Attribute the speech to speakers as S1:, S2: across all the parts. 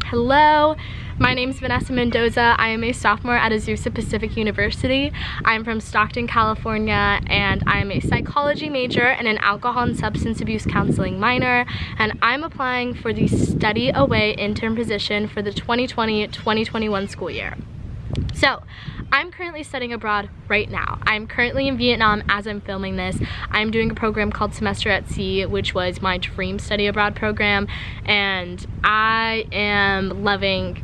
S1: Hello, my name is Vanessa Mendoza. I am a sophomore at Azusa Pacific University. I'm from Stockton, California, and I'm a psychology major and an alcohol and substance abuse counseling minor, and I'm applying for the Study Away Intern position for the 2020-2021 school year. So, I'm currently studying abroad right now. I'm currently in Vietnam as I'm filming this. I'm doing a program called Semester at Sea, which was my dream study abroad program, and I'm loving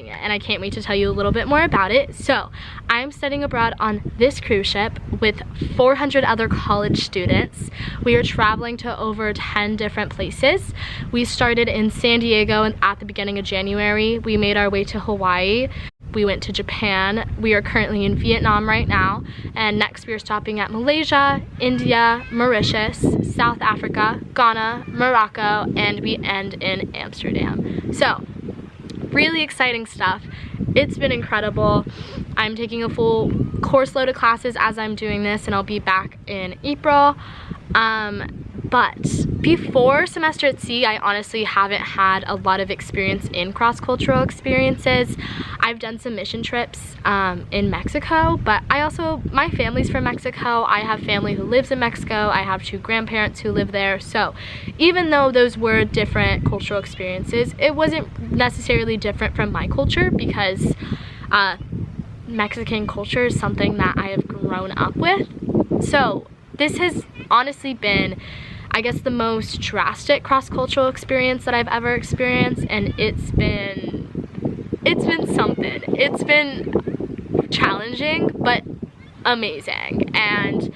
S1: it, and I can't wait to tell you a little bit more about it. So, I'm studying abroad on this cruise ship with 400 other college students. We are traveling to over 10 different places. We started in San Diego at the beginning of January. We made our way to Hawaii. We went to Japan. We are currently in Vietnam right now, and next we are stopping at Malaysia, India, Mauritius, South Africa, Ghana, Morocco, and we end in Amsterdam. So, really exciting stuff. It's been incredible. I'm taking a full course load of classes as I'm doing this, and I'll be back in April. But before Semester at Sea, I honestly haven't had a lot of experience in cross-cultural experiences. I've done some mission trips in Mexico, but my family's from Mexico. I have family who lives in Mexico. I have 2 grandparents who live there. So even though those were different cultural experiences, it wasn't necessarily different from my culture because Mexican culture is something that I have grown up with. So this has honestly been, I guess, the most drastic cross-cultural experience that I've ever experienced, and it's been something. It's been challenging, but amazing. And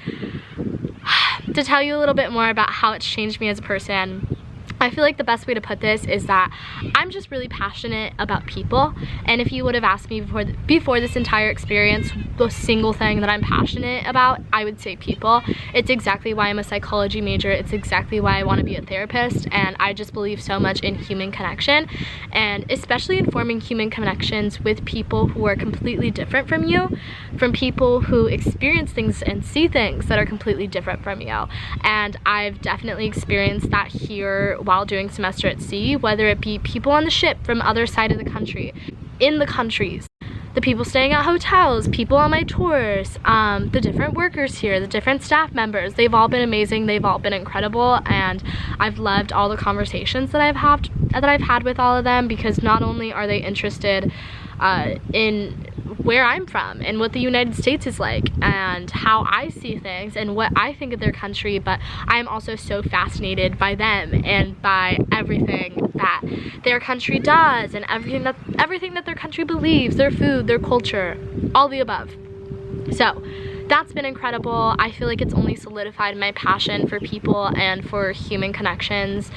S1: to tell you a little bit more about how it's changed me as a person, I feel like the best way to put this is that I'm just really passionate about people, and if you would have asked me before this entire experience the single thing that I'm passionate about, I would say people. It's exactly why I'm a psychology major. It's exactly why I want to be a therapist, and I just believe so much in human connection, and especially in forming human connections with people who are completely different from you, from people who experience things and see things that are completely different from you. And I've definitely experienced that here while doing Semester at Sea, whether it be people on the ship from other side of the country, in the countries, the people staying at hotels, people on my tours, the different workers here, the different staff members. They've all been amazing. They've all been incredible, and I've loved all the conversations that I've had with all of them, because not only are they interested in where I'm from and what the United States is like and how I see things and what I think of their country, but I'm also so fascinated by them and by everything that their country does and everything that their country believes, their food, their culture, all the above. So that's been incredible. I feel like it's only solidified my passion for people and for human connections.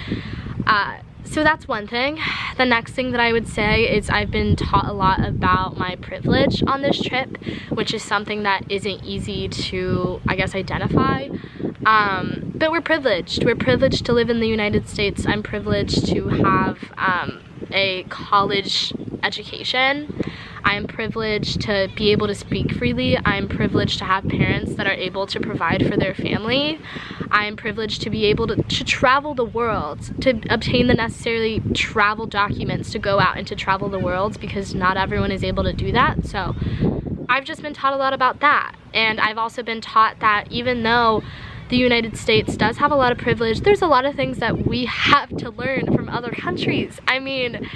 S1: So that's one thing. The next thing that I would say is I've been taught a lot about my privilege on this trip, which is something that isn't easy to, I guess, identify. But we're privileged. We're privileged to live in the United States. I'm privileged to have a college education. I'm privileged to be able to speak freely. I'm privileged to have parents that are able to provide for their family. I'm privileged to be able to travel the world, to obtain the necessary travel documents to go out and to travel the world, because not everyone is able to do that. So I've just been taught a lot about that. And I've also been taught that even though the United States does have a lot of privilege, there's a lot of things that we have to learn from other countries. I mean,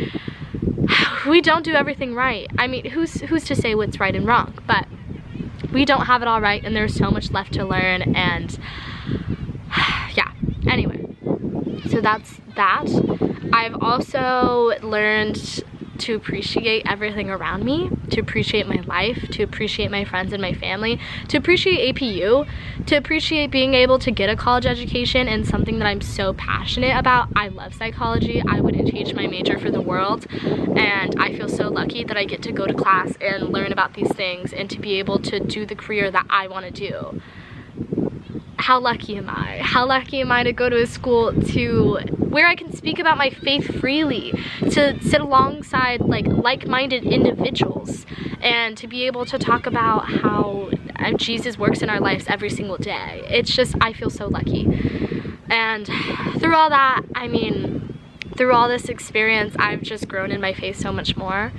S1: we don't do everything right. I mean, who's to say what's right and wrong? But we don't have it all right, and there's so much left to learn, and yeah, anyway. So that's that. I've also learned to appreciate everything around me, to appreciate my life, to appreciate my friends and my family, to appreciate APU, to appreciate being able to get a college education and something that I'm so passionate about. I love psychology. I wouldn't change my major for the world, and I feel so lucky that I get to go to class and learn about these things and to be able to do the career that I want to do. How lucky am I? How lucky am I to go to a school where I can speak about my faith freely, to sit alongside like-minded individuals, and to be able to talk about how Jesus works in our lives every single day. It's just, I feel so lucky. And through all that, I mean, through all this experience, I've just grown in my faith so much more.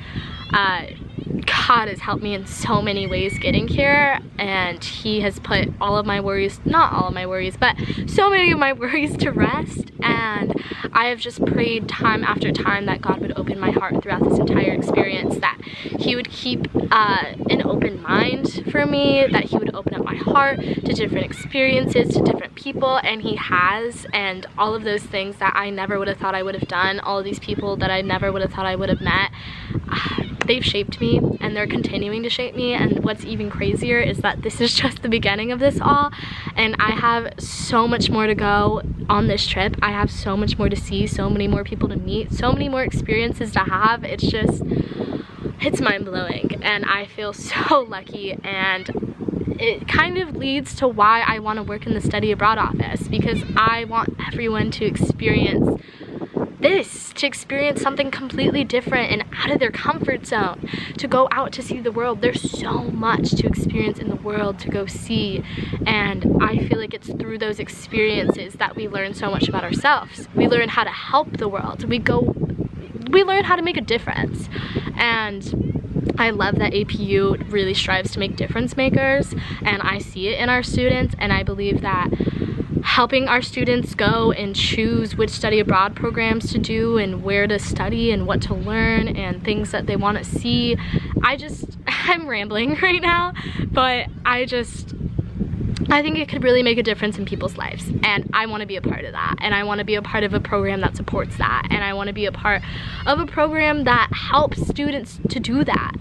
S1: God has helped me in so many ways getting here, and he has put all of my worries, not all of my worries, but so many of my worries to rest. And I have just prayed time after time that God would open my heart throughout this entire experience, that he would keep an open mind for me, that he would open up my heart to different experiences, to different people, and he has. And all of those things that I never would have thought I would have done, all of these people that I never would have thought I would have met, they've shaped me, and they're continuing to shape me. And what's even crazier is that this is just the beginning of this all, and I have so much more to go on this trip. I have so much more to see, so many more people to meet, so many more experiences to have. It's mind-blowing, and I feel so lucky. And it kind of leads to why I want to work in the study abroad office, because I want everyone to experience this, to experience something completely different and out of their comfort zone, to go out to see the world. There's so much to experience in the world to go see, and I feel like it's through those experiences that we learn so much about ourselves. We learn how to help the world. We learn how to make a difference. And I love that APU really strives to make difference makers, and I see it in our students. And I believe that helping our students go and choose which study abroad programs to do and where to study and what to learn and things that they want to see. I'm rambling right now, but I think it could really make a difference in people's lives, and I want to be a part of that, and I want to be a part of a program that supports that, and I want to be a part of a program that helps students to do that.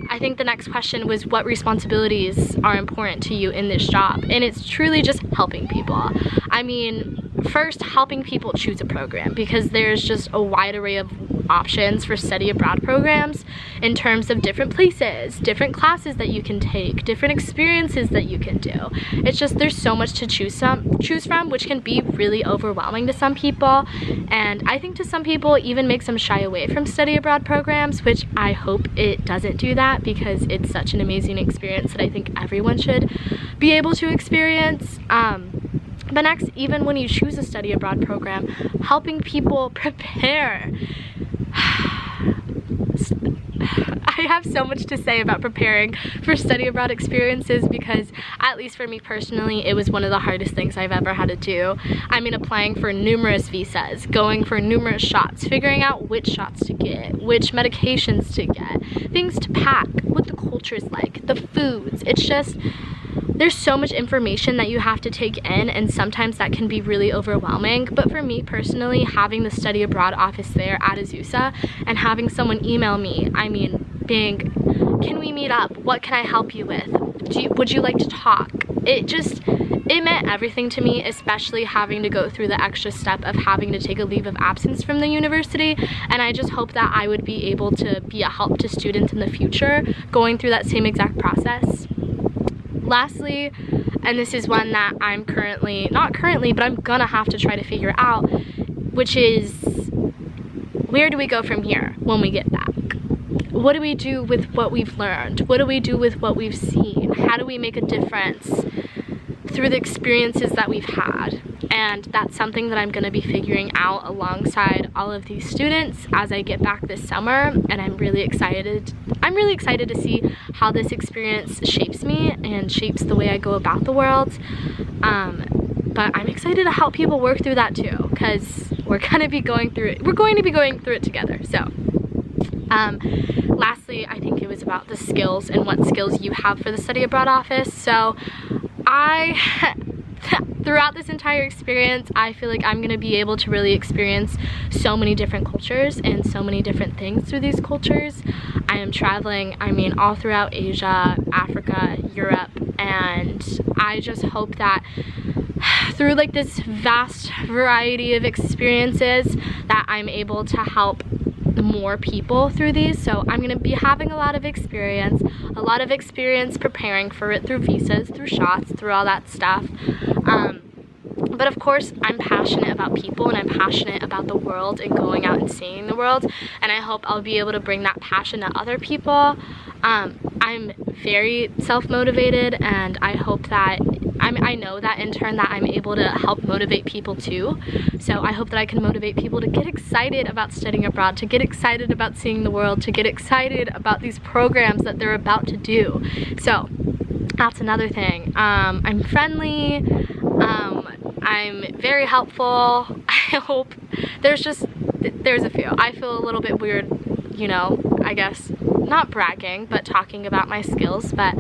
S1: I think the next question was, what responsibilities are important to you in this job? And it's truly just helping people. I mean, first, helping people choose a program, because there's just a wide array of options for study abroad programs in terms of different places, different classes that you can take, different experiences that you can do. It's just, there's so much to choose from, which can be really overwhelming to some people, and I think to some people even makes them shy away from study abroad programs, which I hope it doesn't do that, because it's such an amazing experience that I think everyone should be able to experience. But next, even when you choose a study abroad program, helping people prepare. I have so much to say about preparing for study abroad experiences, because at least for me personally, it was one of the hardest things I've ever had to do. I mean, applying for numerous visas, going for numerous shots, figuring out which shots to get, which medications to get, things to pack, what the culture is like, the foods. It's just, there's so much information that you have to take in, and sometimes that can be really overwhelming. But for me personally, having the study abroad office there at Azusa and having someone email me, I mean, being, can we meet up? What can I help you with? Would you like to talk? It meant everything to me, especially having to go through the extra step of having to take a leave of absence from the university. And I just hope that I would be able to be a help to students in the future going through that same exact process. Lastly, and this is one that I'm not currently, but I'm gonna have to try to figure out, which is, where do we go from here when we get back? What do we do with what we've learned? What do we do with what we've seen? How do we make a difference through the experiences that we've had? And that's something that I'm going to be figuring out alongside all of these students as I get back this summer, and I'm really excited to see how this experience shapes me and shapes the way I go about the world. But I'm excited to help people work through that too, because we're going to be going through it together. So lastly, I think it was about the skills and what skills you have for the study abroad office. So throughout this entire experience, I feel like I'm gonna be able to really experience so many different cultures and so many different things through these cultures. I am traveling, I mean, all throughout Asia, Africa, Europe, and I just hope that through like this vast variety of experiences that I'm able to help more people through these. So I'm gonna be having a lot of experience preparing for it through visas, through shots, through all that stuff. But of course, I'm passionate about people, and I'm passionate about the world and going out and seeing the world, and I hope I'll be able to bring that passion to other people. I'm very self-motivated, and I hope that I know that in turn that I'm able to help motivate people too. So I hope that I can motivate people to get excited about studying abroad, to get excited about seeing the world, to get excited about these programs that they're about to do. So that's another thing. I'm friendly, I'm very helpful. I hope there's a few. I feel a little bit weird, you know, I guess, not bragging, but talking about my skills, but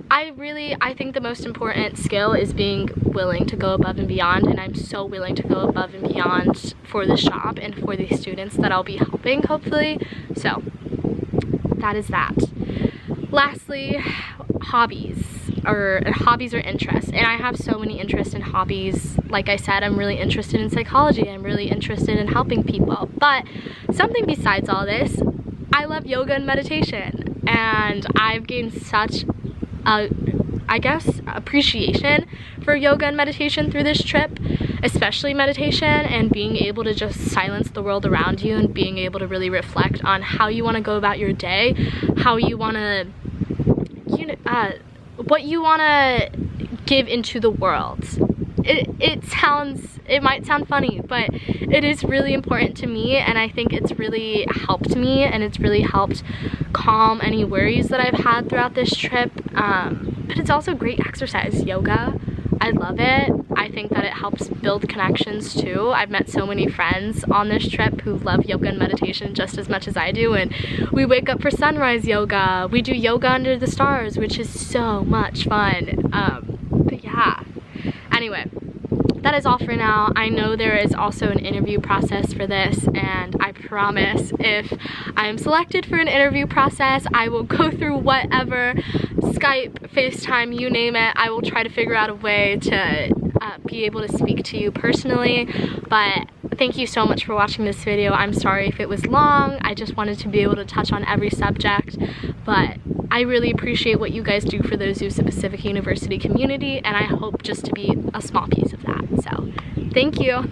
S1: I think the most important skill is being willing to go above and beyond, and I'm so willing to go above and beyond for this job and for these students that I'll be helping, hopefully. So that is that. Lastly, hobbies or interests, and I have so many interests and hobbies. Like I said, I'm really interested in psychology, I'm really interested in helping people, but something besides all this, I love yoga and meditation, and I've gained such I guess, appreciation for yoga and meditation through this trip, especially meditation and being able to just silence the world around you and being able to really reflect on how you want to go about your day, how you want to, what you want to give into the world. It might sound funny, but it is really important to me, and I think it's really helped me, and it's really helped calm any worries that I've had throughout this trip. But it's also great exercise, yoga. I love it. I think that it helps build connections too. I've met so many friends on this trip who love yoga and meditation just as much as I do, and we wake up for sunrise yoga. We do yoga under the stars, which is so much fun. But yeah. Anyway, that is all for now. I know there is also an interview process for this, and I promise if I am selected for an interview process, I will go through whatever, Skype, FaceTime, you name it. I will try to figure out a way to be able to speak to you personally. But thank you so much for watching this video. I'm sorry if it was long. I just wanted to be able to touch on every subject, but I really appreciate what you guys do for the Azusa Pacific University community, and I hope just to be a small piece of that. So, thank you.